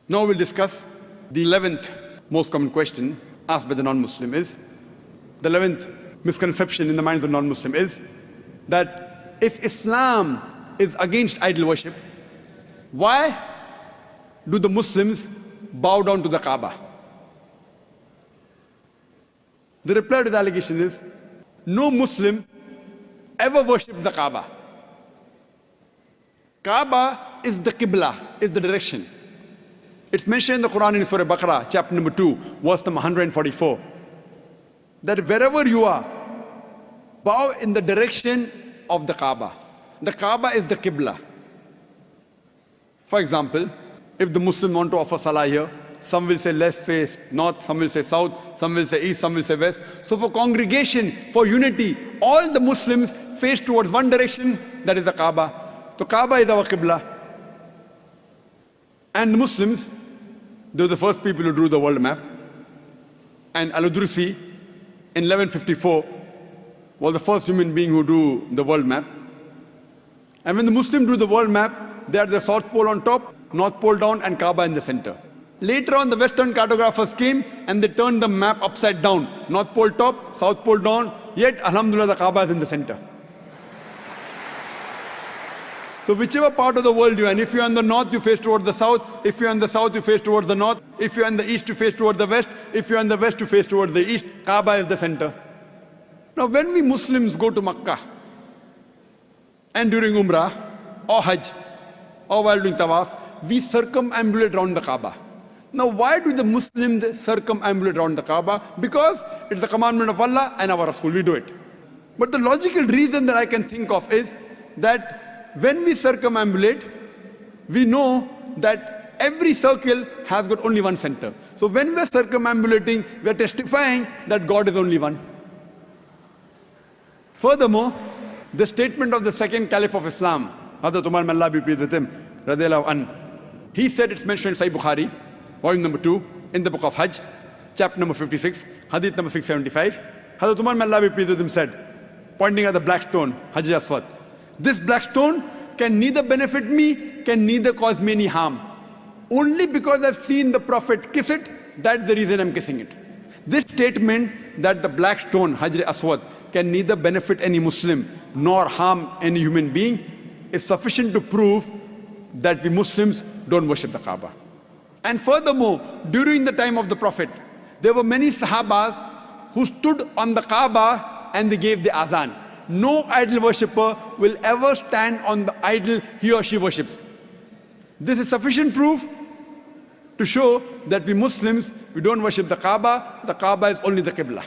Now we'll discuss the 11th most common question asked by the non-Muslim is, the 11th misconception in the mind of the non-Muslim is that if Islam is against idol worship, why do the Muslims bow down to the Kaaba? The reply to the allegation is, no Muslim ever worshipped the Kaaba. Kaaba is the Qibla, is the direction. It's mentioned in the Quran in Surah Baqarah, chapter number 2, verse number 144, that wherever you are, bow in the direction of the Kaaba. The Kaaba is the Qibla. For example, if the Muslim want to offer salah here, some will say let's face north, some will say south, some will say east, some will say west. So for congregation, for unity, all the Muslims face towards one direction, that is the Kaaba. So Kaaba is our Qibla. And the Muslims, they were the first people who drew the world map. And Al-Udrusi in 1154 was the first human being who drew the world map. And when the Muslim drew the world map, they had the South Pole on top, North Pole down, and Kaaba in the center. Later on, the Western cartographers came and they turned the map upside down. North Pole top, South Pole down, yet Alhamdulillah the Kaaba is in the center. So whichever part of the world you're in, if you're in the north, you face towards the south. If you're in the south, you face towards the north. If you're in the east, you face towards the west. If you're in the west, you face towards the east. Kaaba is the center. Now when we Muslims go to Makkah, and during Umrah, or Hajj, or while doing Tawaf, we circumambulate around the Kaaba. Now why do the Muslims circumambulate around the Kaaba? Because it's the commandment of Allah and our Rasul, we do it. But the logical reason that I can think of is that when we circumambulate, we know that every circle has got only one center. So when we're circumambulating, we're testifying that God is only one. Furthermore, the statement of the second Caliph of Islam, Hazrat Umar, may Allah be pleased with him, radiallahu anh, he said, it's mentioned in Sahih Bukhari, volume number 2, in the book of Hajj, chapter number 56, hadith number 675. Hazrat Umar, may Allah be pleased with him, said, pointing at the black stone, Hajar Aswad, this black stone can neither benefit me, can neither cause me any harm. Only because I've seen the Prophet kiss it, that's the reason I'm kissing it. This statement that the black stone, Hajar Aswad, can neither benefit any Muslim nor harm any human being is sufficient to prove that we Muslims don't worship the Kaaba. And furthermore, during the time of the Prophet, there were many Sahabas who stood on the Kaaba and they gave the azan. No idol worshipper will ever stand on the idol he or she worships. This is sufficient proof to show that we Muslims, we don't worship the Kaaba is only the Qibla.